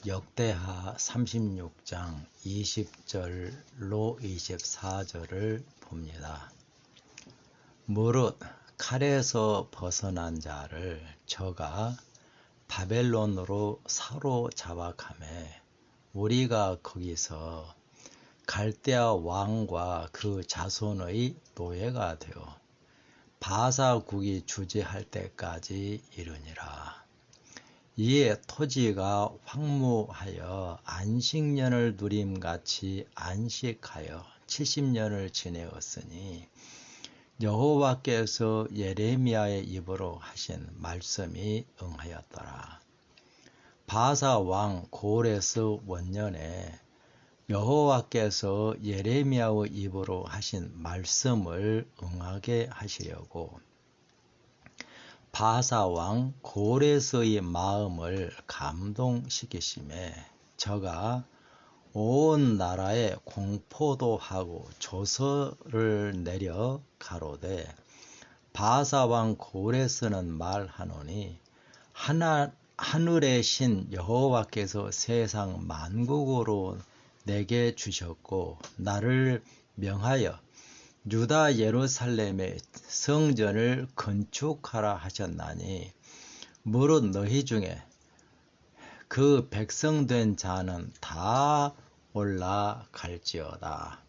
역대하 36장 20절로 24절을 봅니다. 무릇 칼에서 벗어난 자를 저가 바벨론으로 사로잡아가매 우리가 거기서 갈대아 왕과 그 자손의 노예가 되어 바사국이 주재할 때까지 이르니라. 이에 토지가 황무하여 안식년을 누림같이 안식하여 70년을 지내었으니 여호와께서 예레미야의 입으로 하신 말씀이 응하였더라. 바사 왕 고레스 원년에 여호와께서 예레미야의 입으로 하신 말씀을 응하게 하시려고 바사 왕 고레스의 마음을 감동시키심에 저가 온 나라에 공포도 하고 조서를 내려 가로되 바사 왕 고레스는 말하노니 하늘의 신 여호와께서 세상 만국으로 내게 주셨고 나를 명하여 유다 예루살렘의 성전을 건축하라 하셨나니 무릇 너희 중에 그 백성된 자는 다 올라갈지어다.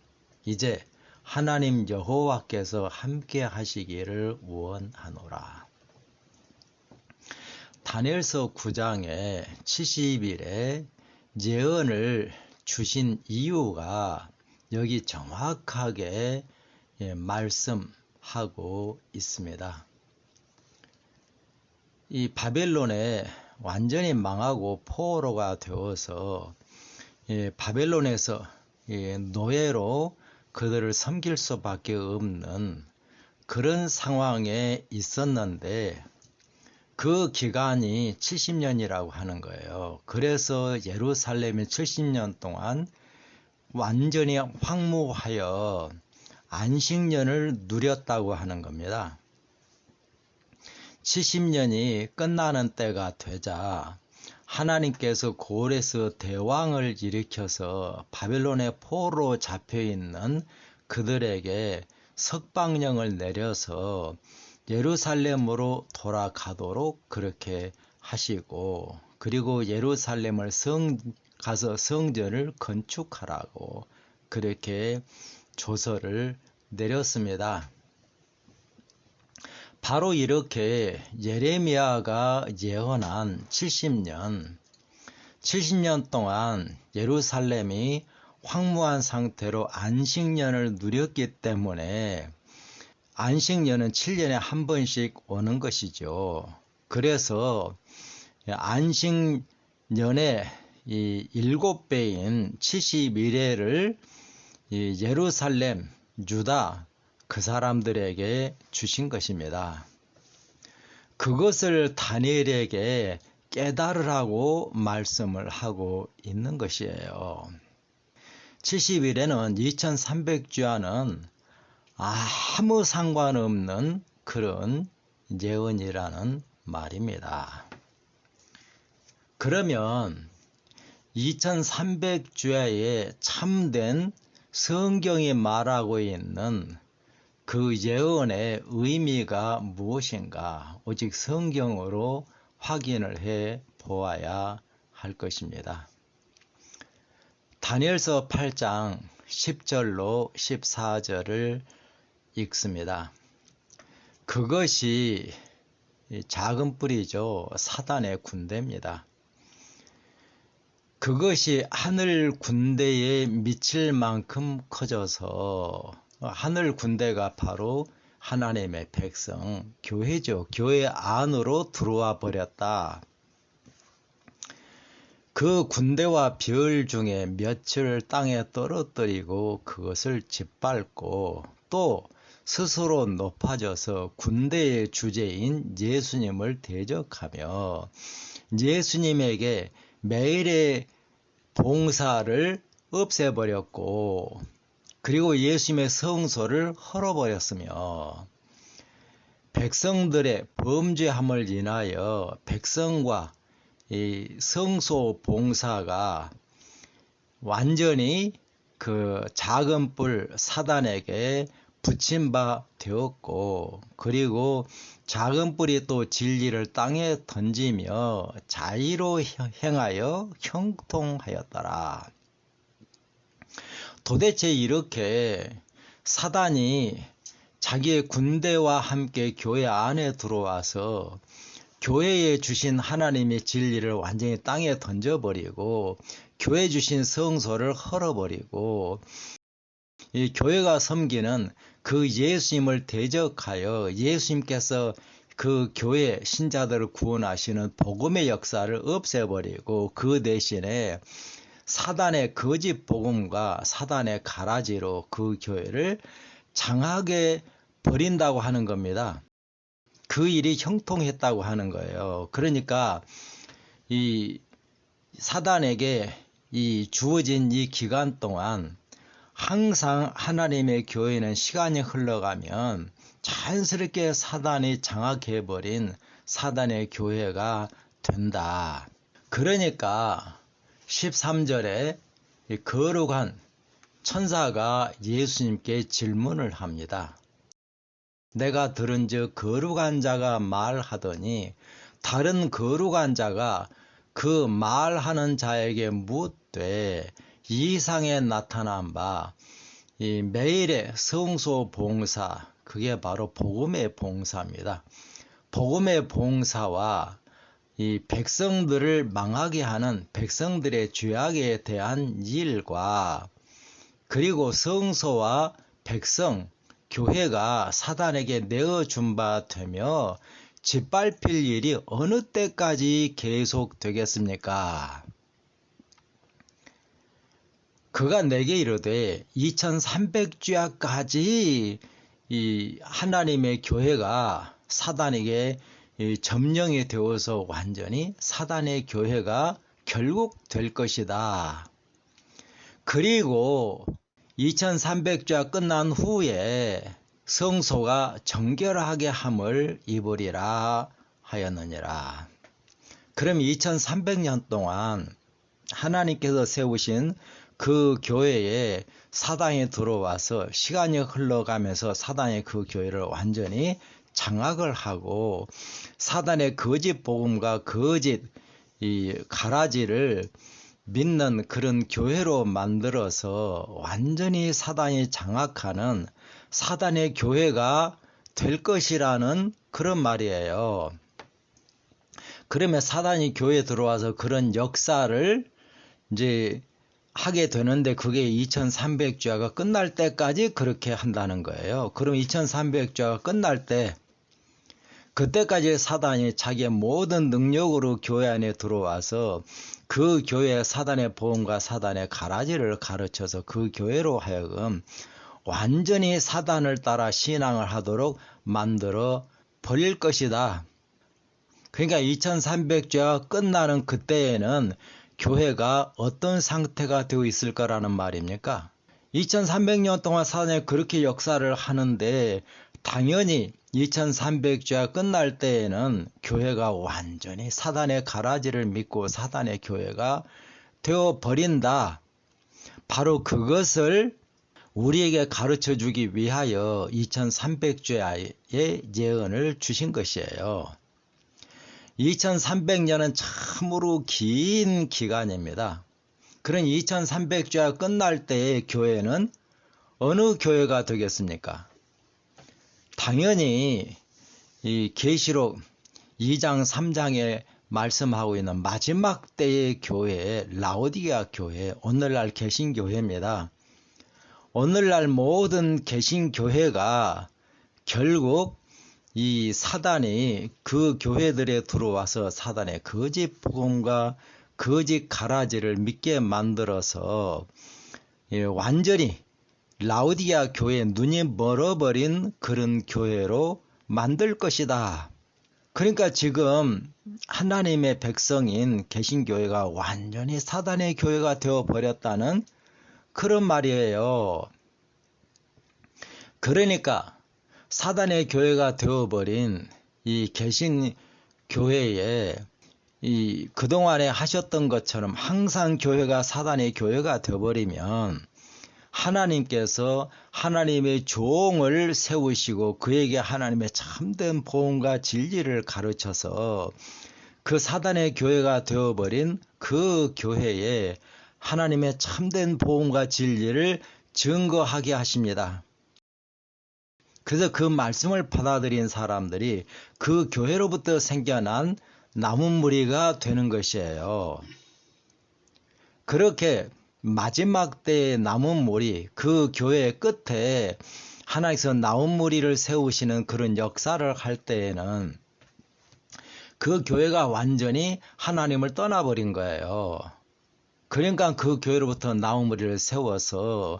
이제 하나님 여호와께서 함께 하시기를 원하노라. 다니엘서 9장에 70일에 예언을 주신 이유가 여기 정확하게 말씀하고 있습니다. 이 바벨론에 완전히 망하고 포로가 되어서 바벨론에서 노예로 그들을 섬길 수밖에 없는 그런 상황에 있었는데 그 기간이 70년이라고 하는 거예요. 그래서 예루살렘이 70년 동안 완전히 황무하여 안식년을 누렸다고 하는 겁니다. 70년이 끝나는 때가 되자 하나님께서 고레스 대왕을 일으켜서 바벨론의 포로로 잡혀있는 그들에게 석방령을 내려서 예루살렘으로 돌아가도록 그렇게 하시고 그리고 예루살렘을 가서 성전을 건축하라고 그렇게 조서를 내렸습니다. 바로 이렇게 예레미야가 예언한 70년 동안 예루살렘이 황무한 상태로 안식년을 누렸기 때문에 안식년은 7년에 한 번씩 오는 것이죠. 그래서 안식년의 이 7배인 71회를 예루살렘, 유다 그 사람들에게 주신 것입니다. 그것을 다니엘에게 깨달으라고 말씀을 하고 있는 것이에요. 70일에는 2300주와는 아무 상관없는 그런 예언이라는 말입니다. 그러면 2300주야에 참된 성경이 말하고 있는 그 예언의 의미가 무엇인가 오직 성경으로 확인을 해 보아야 할 것입니다. 다니엘서 8장 10절로 14절을 읽습니다. 그것이 작은 뿔이죠. 사단의 군대입니다. 그것이 하늘 군대에 미칠 만큼 커져서 하늘 군대가 바로 하나님의 백성, 교회죠. 교회 안으로 들어와 버렸다. 그 군대와 별 중에 몇을 땅에 떨어뜨리고 그것을 짓밟고 또 스스로 높아져서 군대의 주제인 예수님을 대적하며 예수님에게 매일의 봉사를 없애버렸고 그리고 예수님의 성소를 헐어버렸으며 백성들의 범죄함을 인하여 백성과 이 성소 봉사가 완전히 그 작은 뿔 사단에게 붙임 바 되었고, 그리고 작은 뿔이 또 진리를 땅에 던지며 자의로 행하여 형통하였더라. 도대체 이렇게 사단이 자기의 군대와 함께 교회 안에 들어와서 교회에 주신 하나님의 진리를 완전히 땅에 던져버리고 교회 주신 성소를 헐어버리고 이 교회가 섬기는 그 예수님을 대적하여 예수님께서 그 교회 신자들을 구원하시는 복음의 역사를 없애버리고 그 대신에 사단의 거짓 복음과 사단의 가라지로 그 교회를 장하게 버린다고 하는 겁니다. 그 일이 형통했다고 하는 거예요. 그러니까 이 사단에게 이 주어진 이 기간 동안 항상 하나님의 교회는 시간이 흘러가면 자연스럽게 사단이 장악해버린 사단의 교회가 된다. 그러니까 13절에 거룩한 천사가 예수님께 질문을 합니다. 내가 들은즉 거룩한 자가 말하더니 다른 거룩한 자가 그 말하는 자에게 묻되 이상에 나타난 바 이 매일의 성소 봉사, 그게 바로 복음의 봉사입니다. 복음의 봉사와 이 백성들을 망하게 하는 백성들의 죄악에 대한 일과 그리고 성소와 백성, 교회가 사단에게 내어준 바 되며 짓밟힐 일이 어느 때까지 계속되겠습니까? 그가 내게 이르되 2300주야까지 이 하나님의 교회가 사단에게 점령이 되어서 완전히 사단의 교회가 결국 될 것이다. 그리고 2300주야 끝난 후에 성소가 정결하게 함을 입으리라 하였느니라. 그럼 2300년 동안 하나님께서 세우신 그 교회에 사단이 들어와서 시간이 흘러가면서 사단이 그 교회를 완전히 장악을 하고 사단의 거짓 복음과 거짓 이 가라지를 믿는 그런 교회로 만들어서 완전히 사단이 장악하는 사단의 교회가 될 것이라는 그런 말이에요. 그러면 사단이 교회에 들어와서 그런 역사를 이제 하게 되는데 그게 2300주야가 끝날 때까지 그렇게 한다는 거예요. 그럼 2300주야가 끝날 때 그때까지 사단이 자기의 모든 능력으로 교회 안에 들어와서 그 교회에 사단의 보험과 사단의 가라지를 가르쳐서 그 교회로 하여금 완전히 사단을 따라 신앙을 하도록 만들어 버릴 것이다. 그러니까 2300주야가 끝나는 그때에는 교회가 어떤 상태가 되어 있을 거라는 말입니까? 2300년 동안 사단이 그렇게 역사를 하는데 당연히 2300주야 끝날 때에는 교회가 완전히 사단의 가라지를 믿고 사단의 교회가 되어버린다. 바로 그것을 우리에게 가르쳐 주기 위하여 2300주야의 예언을 주신 것이에요. 2300년은 참으로 긴 기간입니다. 그런 2300주야 끝날 때의 교회는 어느 교회가 되겠습니까? 당연히 이 계시록 2장 3장에 말씀하고 있는 마지막 때의 교회, 라오디게아 교회, 오늘날 개신교회입니다. 오늘날 모든 개신교회가 결국 이 사단이 그 교회들에 들어와서 사단의 거짓 복음과 거짓 가라지를 믿게 만들어서 완전히 라오디게아 교회에 눈이 멀어버린 그런 교회로 만들 것이다. 그러니까 지금 하나님의 백성인 개신교회가 완전히 사단의 교회가 되어버렸다는 그런 말이에요. 그러니까 사단의 교회가 되어버린 이 개신교회에 그동안에 하셨던 것처럼 항상 교회가 사단의 교회가 되어버리면 하나님께서 하나님의 종을 세우시고 그에게 하나님의 참된 복음과 진리를 가르쳐서 그 사단의 교회가 되어버린 그 교회에 하나님의 참된 복음과 진리를 증거하게 하십니다. 그래서 그 말씀을 받아들인 사람들이 그 교회로부터 생겨난 남은 무리가 되는 것이에요. 그렇게 마지막 때의 남은 무리, 그 교회의 끝에 하나님께서 남은 무리를 세우시는 그런 역사를 할 때에는 그 교회가 완전히 하나님을 떠나버린 거예요. 그러니까 그 교회로부터 남은 무리를 세워서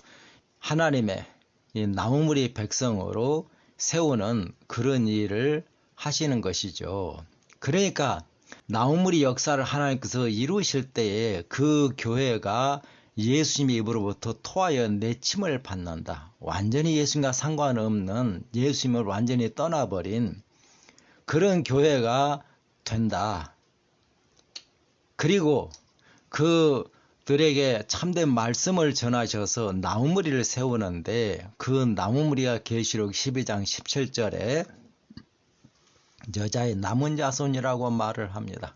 하나님의 이 남은 무리 백성으로 세우는 그런 일을 하시는 것이죠. 그러니까 남은 무리 역사를 하나님께서 이루실 때에 그 교회가 예수님의 입으로부터 토하여 내침을 받는다. 완전히 예수님과 상관없는, 예수님을 완전히 떠나버린 그런 교회가 된다. 그리고 그들에게 참된 말씀을 전하셔서 남은 무리를 세우는데 그 남은 무리가 계시록 12장 17절에 여자의 남은 자손이라고 말을 합니다.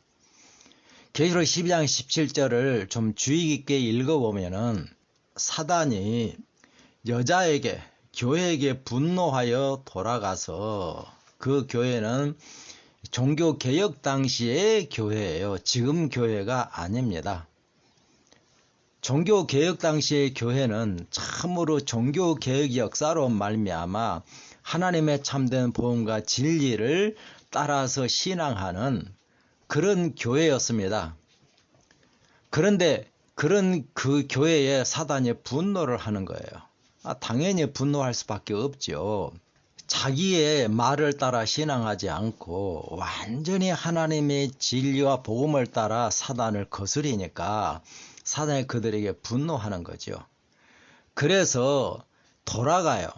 계시록 12장 17절을 좀 주의 깊게 읽어보면은 사단이 여자에게, 교회에게 분노하여 돌아가서, 그 교회는 종교개혁 당시의 교회예요. 지금 교회가 아닙니다. 종교개혁 당시의 교회는 참으로 종교개혁 역사로 말미암아 하나님의 참된 복음과 진리를 따라서 신앙하는 그런 교회였습니다. 그런데 그런 그 교회에 사단이 분노를 하는 거예요. 당연히 분노할 수밖에 없죠. 자기의 말을 따라 신앙하지 않고 완전히 하나님의 진리와 복음을 따라 사단을 거스리니까 사단이 그들에게 분노하는 거죠. 그래서 돌아가요.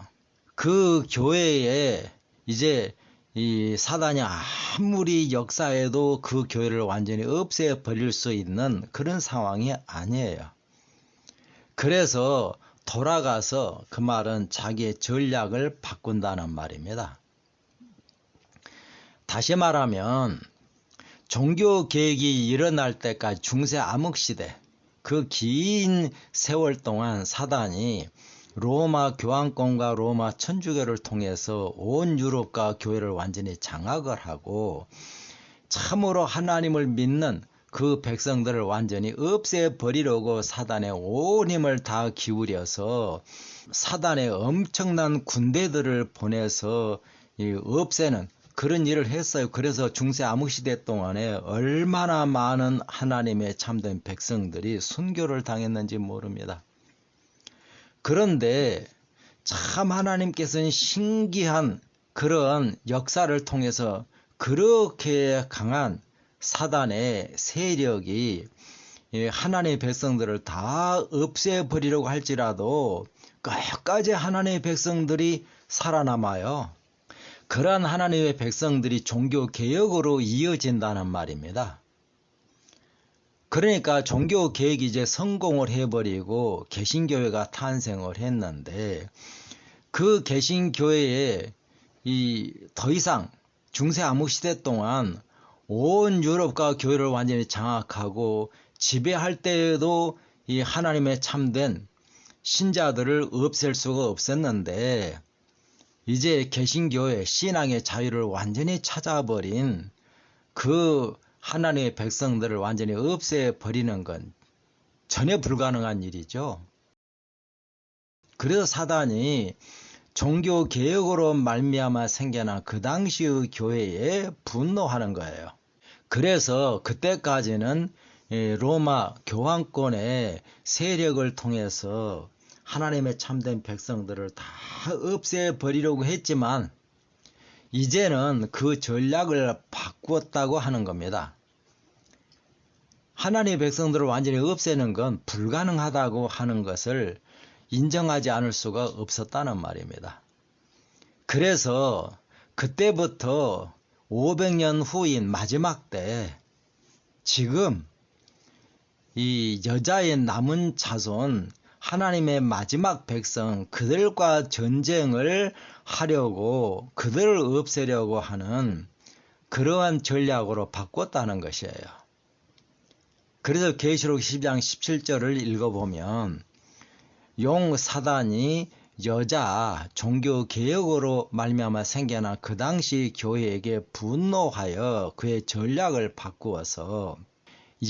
그 교회에 이제 이 사단이 아무리 역사해도 그 교회를 완전히 없애버릴 수 있는 그런 상황이 아니에요. 그래서 돌아가서, 그 말은 자기의 전략을 바꾼다는 말입니다. 다시 말하면 종교개혁이 일어날 때까지 중세 암흑시대, 그 긴 세월 동안 사단이 로마 교황권과 로마 천주교를 통해서 온 유럽과 교회를 완전히 장악을 하고 참으로 하나님을 믿는 그 백성들을 완전히 없애버리려고 사단의 온 힘을 다 기울여서 사단의 엄청난 군대들을 보내서 없애는 그런 일을 했어요. 그래서 중세 암흑시대 동안에 얼마나 많은 하나님의 참된 백성들이 순교를 당했는지 모릅니다. 그런데 참 하나님께서는 신기한 그런 역사를 통해서 그렇게 강한 사단의 세력이 하나님의 백성들을 다 없애버리려고 할지라도 끝까지 하나님의 백성들이 살아남아요. 그러한 하나님의 백성들이 종교개혁으로 이어진다는 말입니다. 그러니까 종교개혁이 이제 성공을 해버리고 개신교회가 탄생을 했는데 그 개신교회에 더 이상 중세 암흑시대 동안 온 유럽과 교회를 완전히 장악하고 지배할 때에도 이 하나님의 참된 신자들을 없앨 수가 없었는데 이제 개신교회 신앙의 자유를 완전히 찾아버린 그 하나님의 백성들을 완전히 없애버리는 건 전혀 불가능한 일이죠. 그래서 사단이 종교개혁으로 말미암아 생겨난 그 당시의 교회에 분노하는 거예요. 그래서 그때까지는 로마 교황권의 세력을 통해서 하나님의 참된 백성들을 다 없애버리려고 했지만 이제는 그 전략을 바꾸었다고 하는 겁니다. 하나님의 백성들을 완전히 없애는 건 불가능하다고 하는 것을 인정하지 않을 수가 없었다는 말입니다. 그래서 그때부터 500년 후인 마지막 때 지금 이 여자의 남은 자손, 하나님의 마지막 백성, 그들과 전쟁을 하려고, 그들을 없애려고 하는 그러한 전략으로 바꿨다는 것이에요. 그래서 계시록 12장 17절을 읽어보면 용 사단이 여자 종교 개혁으로 말미암아 생겨난 그 당시 교회에게 분노하여 그의 전략을 바꾸어서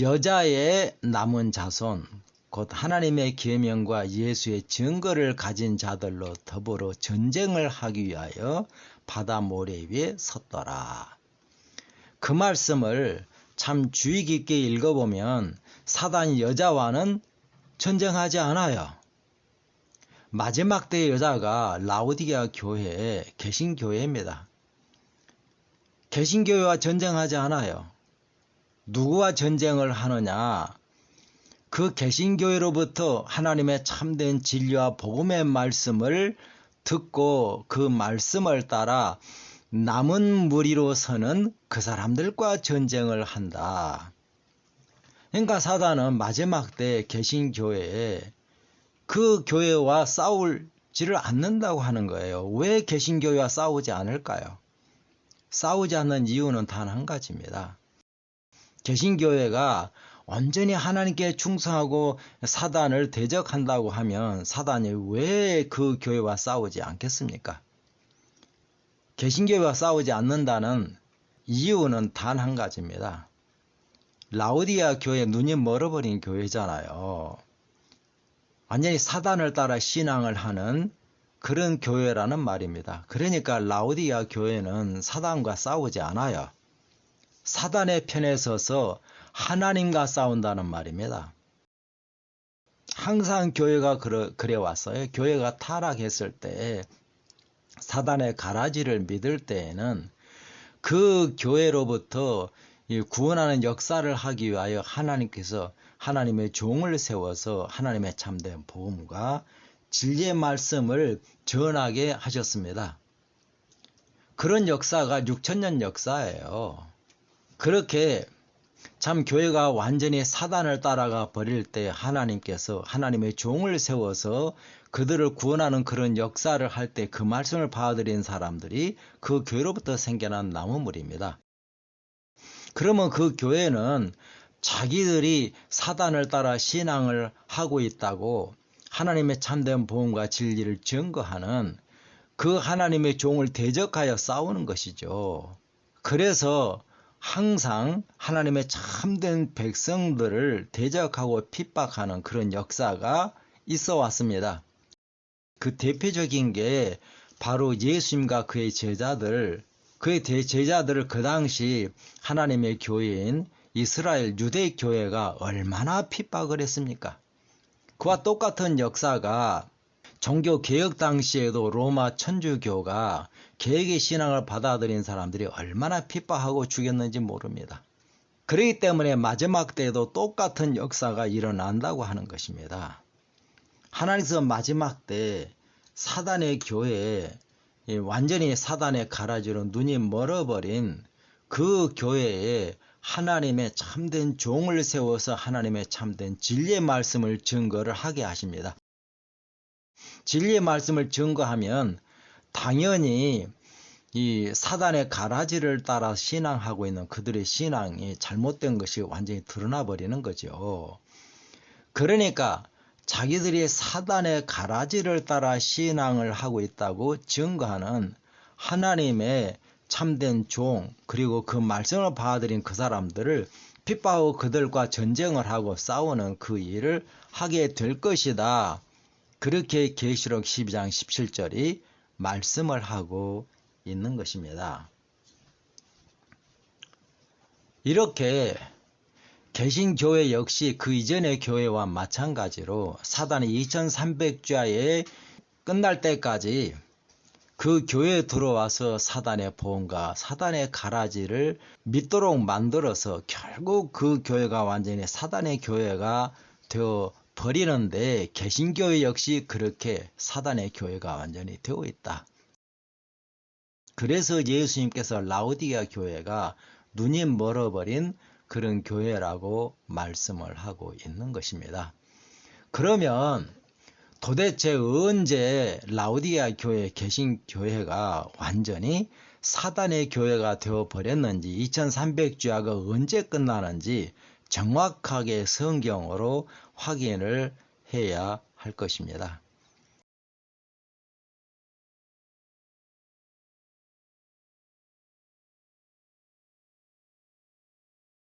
여자의 남은 자손, 곧 하나님의 계명과 예수의 증거를 가진 자들로 더불어 전쟁을 하기 위하여 바다 모래 위에 섰더라. 그 말씀을 참 주의 깊게 읽어보면 사단 여자와는 전쟁하지 않아요. 마지막 때의 여자가 라오디게아 교회, 개신교회입니다. 개신교회와 전쟁하지 않아요. 누구와 전쟁을 하느냐? 그 개신교회로부터 하나님의 참된 진리와 복음의 말씀을 듣고 그 말씀을 따라 남은 무리로 서는 그 사람들과 전쟁을 한다. 그러니까 사단은 마지막 때 개신교회에 그 교회와 싸우지를 않는다고 하는 거예요. 왜 개신교회와 싸우지 않을까요? 싸우지 않는 이유는 단 한 가지입니다. 개신교회가 온전히 하나님께 충성하고 사단을 대적한다고 하면 사단이 왜 그 교회와 싸우지 않겠습니까? 개신교회와 싸우지 않는다는 이유는 단 한 가지입니다. 라오디게아 교회 눈이 멀어버린 교회잖아요. 완전히 사단을 따라 신앙을 하는 그런 교회라는 말입니다. 그러니까 라오디게아 교회는 사단과 싸우지 않아요. 사단의 편에 서서 하나님과 싸운다는 말입니다. 항상 교회가 그래 왔어요. 교회가 타락했을 때 사단의 가라지를 믿을 때에는 그 교회로부터 구원하는 역사를 하기 위하여 하나님께서 하나님의 종을 세워서 하나님의 참된 복음과 진리의 말씀을 전하게 하셨습니다. 그런 역사가 6,000년 역사예요. 그렇게 참 교회가 완전히 사단을 따라가 버릴 때 하나님께서 하나님의 종을 세워서 그들을 구원하는 그런 역사를 할 때 그 말씀을 받아들인 사람들이 그 교회로부터 생겨난 나무물입니다. 그러면 그 교회는 자기들이 사단을 따라 신앙을 하고 있다고 하나님의 참된 복음과 진리를 증거하는 그 하나님의 종을 대적하여 싸우는 것이죠. 그래서 항상 하나님의 참된 백성들을 대적하고 핍박하는 그런 역사가 있어 왔습니다. 그 대표적인 게 바로 예수님과 그의 제자들을 그 당시 하나님의 교회인 이스라엘 유대 교회가 얼마나 핍박을 했습니까? 그와 똑같은 역사가 종교 개혁 당시에도 로마 천주교가 개혁의 신앙을 받아들인 사람들이 얼마나 핍박하고 죽였는지 모릅니다. 그렇기 때문에 마지막 때에도 똑같은 역사가 일어난다고 하는 것입니다. 하나님께서 마지막 때 사단의 교회에 완전히 사단의 가라지로 눈이 멀어버린 그 교회에 하나님의 참된 종을 세워서 하나님의 참된 진리의 말씀을 증거를 하게 하십니다. 진리의 말씀을 증거하면 당연히 이 사단의 가라지를 따라 신앙하고 있는 그들의 신앙이 잘못된 것이 완전히 드러나 버리는 거죠. 그러니까 자기들이 사단의 가라지를 따라 신앙을 하고 있다고 증거하는 하나님의 참된 종, 그리고 그 말씀을 받아들인 그 사람들을 핍박하고 그들과 전쟁을 하고 싸우는 그 일을 하게 될 것이다. 그렇게 계시록 12장 17절이 말씀을 하고 있는 것입니다. 이렇게 개신교회 역시 그 이전의 교회와 마찬가지로 사단이 2300자에 끝날 때까지 그 교회에 들어와서 사단의 보험과 사단의 가라지를 믿도록 만들어서 결국 그 교회가 완전히 사단의 교회가 되어 버리는데 개신교회 역시 그렇게 사단의 교회가 완전히 되어 있다. 그래서 예수님께서 라오디게아 교회가 눈이 멀어버린 그런 교회라고 말씀을 하고 있는 것입니다. 그러면 도대체 언제 라오디게아 교회, 개신교회가 완전히 사단의 교회가 되어버렸는지, 2300주야가 언제 끝나는지 정확하게 성경으로 확인을 해야 할 것입니다.